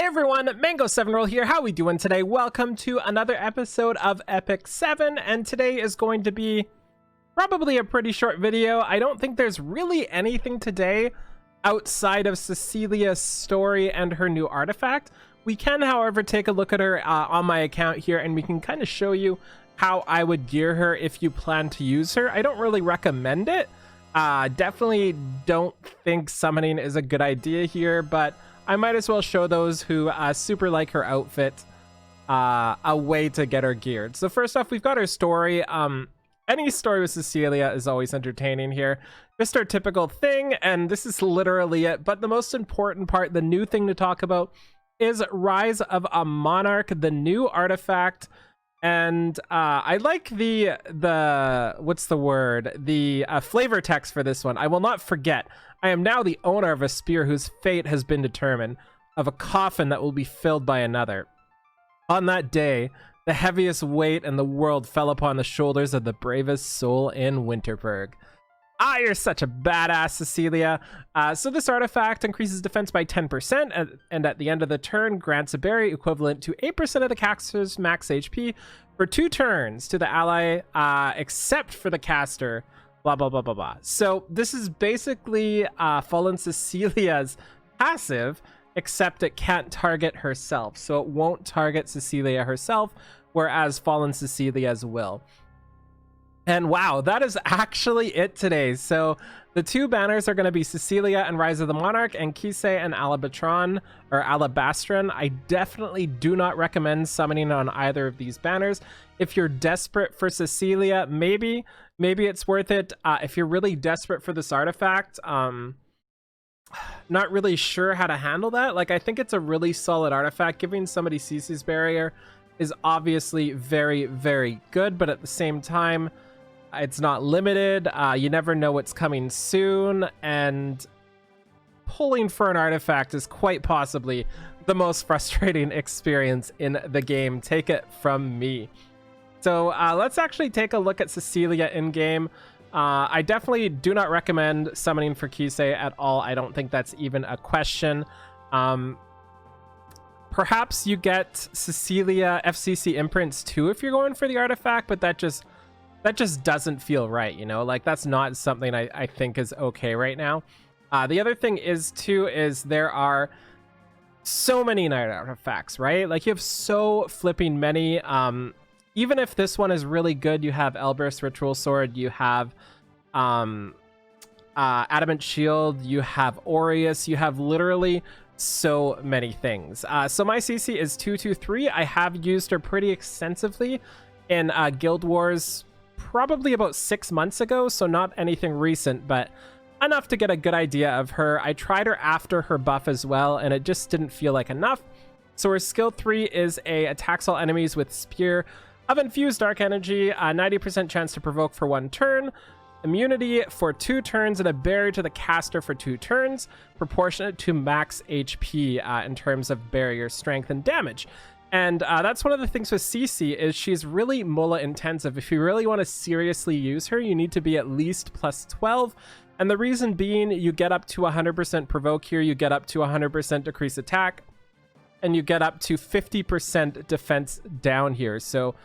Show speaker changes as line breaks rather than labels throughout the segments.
Everyone, Mango7Roll here. How we doing today? Welcome to another episode of Epic 7, and today is going to be probably a pretty short video. I don't think there's really anything today outside of Cecilia's story and her new artifact. We can, however, take a look at her on my account here, and we can kind of show you how I would gear her if you plan to use her. I don't really recommend it. Definitely don't think summoning is a good idea here, but I might as well show those who super like her outfit a way to get her geared. So first off, we've got her story. Any story with Cecilia is always entertaining here. Just our typical thing, and this is literally it. But the most important part, the new thing to talk about, is Rise of a Monarch, the new artifact. And I like the what's the word? The flavor text for this one. I will not forget. I am now the owner of a spear whose fate has been determined, of a coffin that will be filled by another. On that day, the heaviest weight in the world fell upon the shoulders of the bravest soul in Winterberg. Ah, you're such a badass, Cecilia. So this artifact increases defense by 10%, and at the end of the turn, grants a berry equivalent to 8% of the caster's max HP for 2 turns to the ally, except for the caster. Blah, blah, blah, blah, blah. So this is basically Fallen Cecilia's passive, except it can't target herself. So it won't target Cecilia herself, whereas Fallen Cecilia's will. And wow, that is actually it today. So the 2 banners are going to be Cecilia and Rise of the Monarch, and Kise and Alabastron. I definitely do not recommend summoning on either of these banners. If you're desperate for Cecilia, maybe it's worth it. If you're really desperate for this artifact, not really sure how to handle that. Like, I think it's a really solid artifact. Giving somebody CC's barrier is obviously very, very good, but at the same time, it's not limited. You never know what's coming soon, and pulling for an artifact is quite possibly the most frustrating experience in the game. Take it from me. So let's actually take a look at Cecilia in game. I definitely do not recommend summoning for Kise at all. I don't think that's even a question. Perhaps you get Cecilia FCC imprints too if you're going for the artifact, but that just doesn't feel right, you know? Like, that's not something I think is okay right now. The other thing is there are so many night artifacts, right? Like, you have so flipping many. Even if this one is really good, you have Elbrus Ritual Sword, you have Adamant Shield, you have Aureus, you have literally so many things. So my CC is 223. I have used her pretty extensively in Guild Wars probably about 6 months ago, so not anything recent, but enough to get a good idea of her. I tried her after her buff as well, and it just didn't feel like enough. So her skill 3 is attacks all enemies with Spear of Infused Dark Energy, 90% chance to provoke for 1 turn, immunity for 2 turns, and a barrier to the caster for 2 turns, proportionate to max HP in terms of barrier strength and damage. And that's one of the things with CC is she's really Mola intensive. If you really want to seriously use her, you need to be at least plus 12. And the reason being, you get up to 100% provoke here, you get up to 100% decrease attack, and you get up to 50% defense down here. So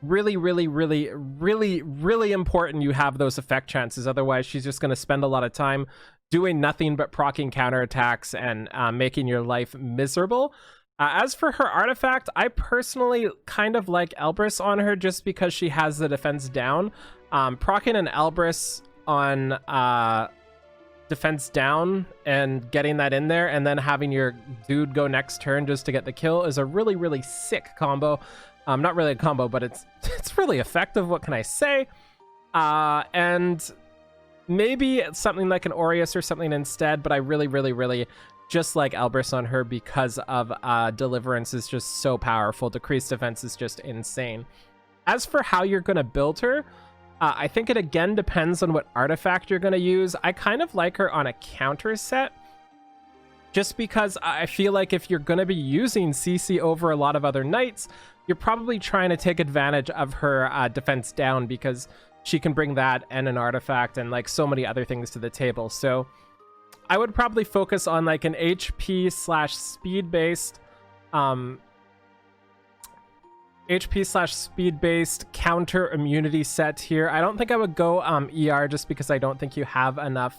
really, really, really, really, really important you have those effect chances. Otherwise, she's just going to spend a lot of time doing nothing but proccing counterattacks and making your life miserable. As for her artifact, I personally kind of like Elbrus on her just because she has the defense down. Proccing an Elbrus on defense down and getting that in there, and then having your dude go next turn just to get the kill is a really, really sick combo. Not really a combo, but it's really effective. What can I say? And maybe it's something like an Aureus or something instead, but I really, really, really just like Elbrus on her because of Deliverance is just so powerful. Decreased defense is just insane. As for how you're going to build her, I think it again depends on what artifact you're going to use. I kind of like her on a counter set, just because I feel like if you're going to be using CC over a lot of other knights, you're probably trying to take advantage of her defense down, because she can bring that and an artifact and like so many other things to the table. So I would probably focus on like an HP slash speed based counter immunity set here. I don't think I would go ER just because I don't think you have enough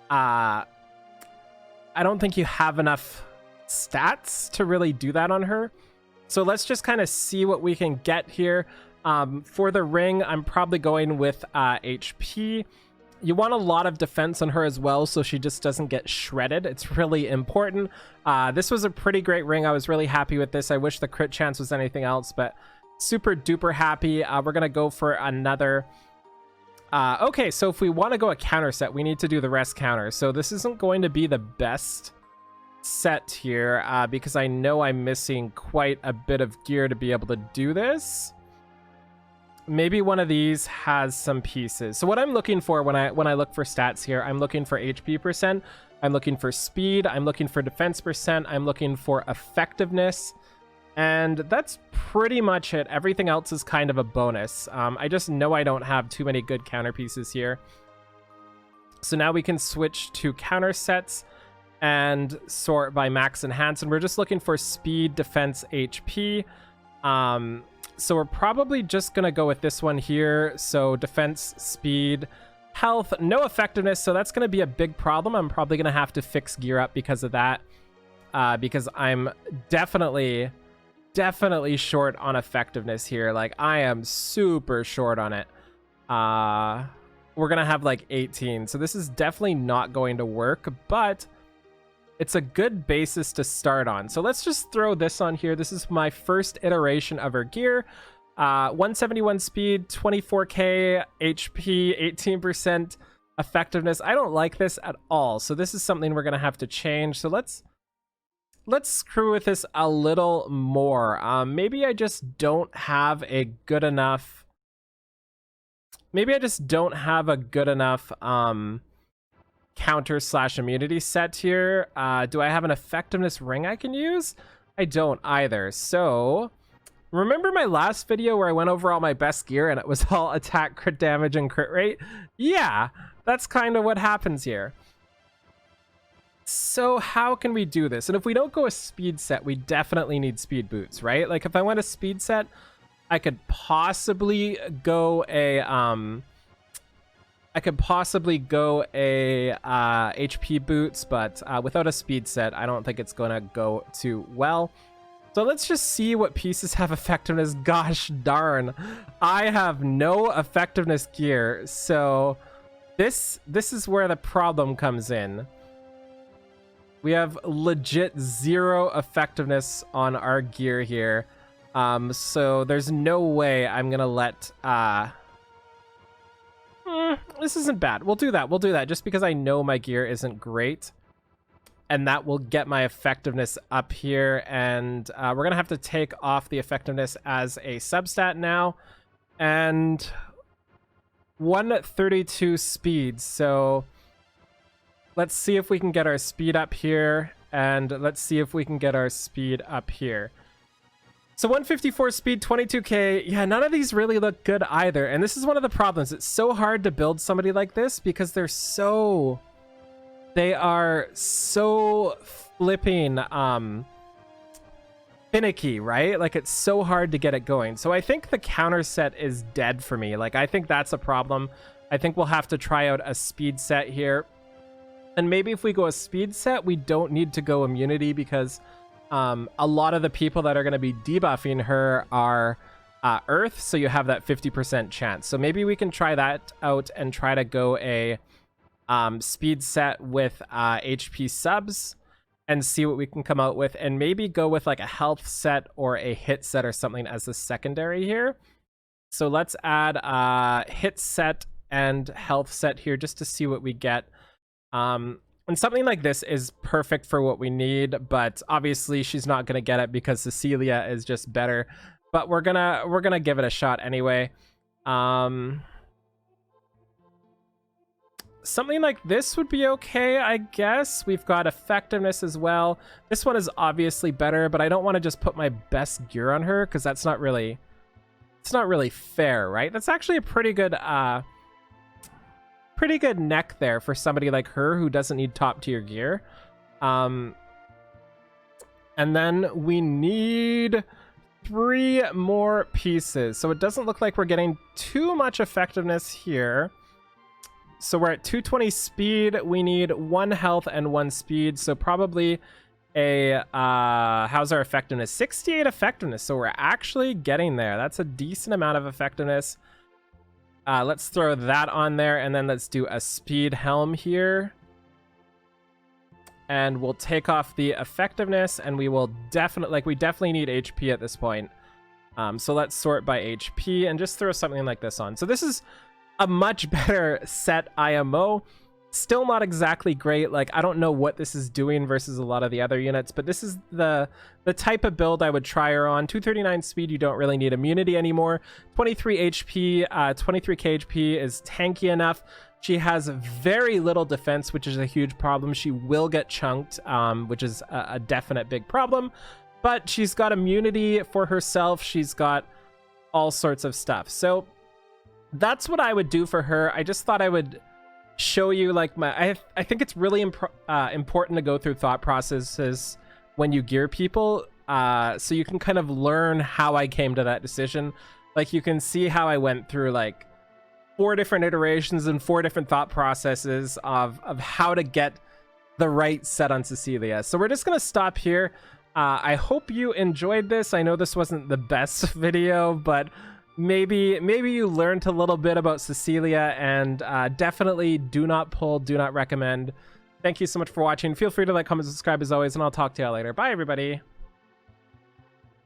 I don't think you have enough stats to really do that on her. So let's just kind of see what we can get here. For the ring, I'm probably going with HP. You want a lot of defense on her as well, so she just doesn't get shredded. It's really important. This was a pretty great ring. I was really happy with this. I wish the crit chance was anything else, but super duper happy. We're going to go for another... okay, so if we want to go a counter set, we need to do the rest counter. So this isn't going to be the best set here because I know I'm missing quite a bit of gear to be able to do this. Maybe one of these has some pieces. So what I'm looking for when I look for stats here, I'm looking for HP percent, I'm looking for speed, I'm looking for defense percent, I'm looking for effectiveness, and that's pretty much it. Everything else is kind of a bonus. I just know I don't have too many good counter pieces here. So now we can switch to counter sets and sort by max enhance, and we're just looking for speed, defense, HP. So we're probably just gonna go with this one here. So defense, speed, health, no effectiveness, so that's gonna be a big problem. I'm probably gonna have to fix gear up because of that, because I'm definitely short on effectiveness here. Like, I am super short on it. We're gonna have like 18, so this is definitely not going to work, but it's a good basis to start on. So let's just throw this on here. This is my first iteration of her gear. 171 speed, 24k HP, 18% effectiveness. I don't like this at all, so this is something we're gonna have to change. So let's screw with this a little more. Maybe I just don't have a good enough counter slash immunity set here. Do I have an effectiveness ring I can use? I don't either. So remember my last video where I went over all my best gear and it was all attack, crit damage, and crit rate? Yeah, that's kind of what happens here. So how can we do this? And if we don't go a speed set, we definitely need speed boots, right? Like, if I went a speed set, I could possibly go a HP boots, but without a speed set, I don't think it's gonna go too well. So let's just see what pieces have effectiveness. Gosh darn, I have no effectiveness gear, so this is where the problem comes in. We have legit 0 effectiveness on our gear here, so there's no way I'm gonna let this isn't bad. We'll do that just because I know my gear isn't great, and that will get my effectiveness up here. And we're gonna have to take off the effectiveness as a substat now, and 132 speed. So let's see if we can get our speed up here, and let's see if we can get our speed up here. So 154 speed, 22k. Yeah, none of these really look good either. And this is one of the problems. It's so hard to build somebody like this because they are so flipping finicky, right? Like, it's so hard to get it going. So I think the counter set is dead for me. Like, I think that's a problem. I think we'll have to try out a speed set here. And maybe if we go a speed set, we don't need to go immunity because a lot of the people that are going to be debuffing her are Earth, so you have that 50% chance. So maybe we can try that out and try to go a speed set with HP subs and see what we can come out with, and maybe go with like a health set or a hit set or something as the secondary here. So let's add hit set and health set here just to see what we get. And something like this is perfect for what we need, but obviously she's not gonna get it because Cecilia is just better. But we're gonna give it a shot anyway. Something like this would be okay, I guess. We've got effectiveness as well. This one is obviously better, but I don't want to just put my best gear on her because it's not really fair, right? That's actually a pretty good pretty good neck there for somebody like her who doesn't need top tier gear. And then we need 3 more pieces. So it doesn't look like we're getting too much effectiveness here. So we're at 220 speed. We need 1 health and 1 speed. So probably a, how's our effectiveness? 68 effectiveness. So we're actually getting there. That's a decent amount of effectiveness. Let's throw that on there, and then let's do a speed helm here. And we'll take off the effectiveness, and we will definitely, we definitely need HP at this point. So let's sort by HP and just throw something like this on. So this is a much better set IMO. Still not exactly great. Like, I don't know what this is doing versus a lot of the other units, but this is the type of build I would try her on. 239 speed, you don't really need immunity anymore. 23 HP, 23k HP is tanky enough. She has very little defense, which is a huge problem. She will get chunked, which is a definite big problem. But she's got immunity for herself. She's got all sorts of stuff. So that's what I would do for her. I just thought I would show you, like, I think it's really important to go through thought processes when you gear people, so you can kind of learn how I came to that decision. Like, you can see how I went through like 4 different iterations and 4 different thought processes of how to get the right set on Cecilia. So we're just gonna stop here. I hope you enjoyed this. I know this wasn't the best video, but maybe you learned a little bit about Cecilia, and definitely do not pull, do not recommend. Thank you so much for watching. Feel free to like, comment, subscribe as always, and I'll talk to y'all later. Bye, everybody.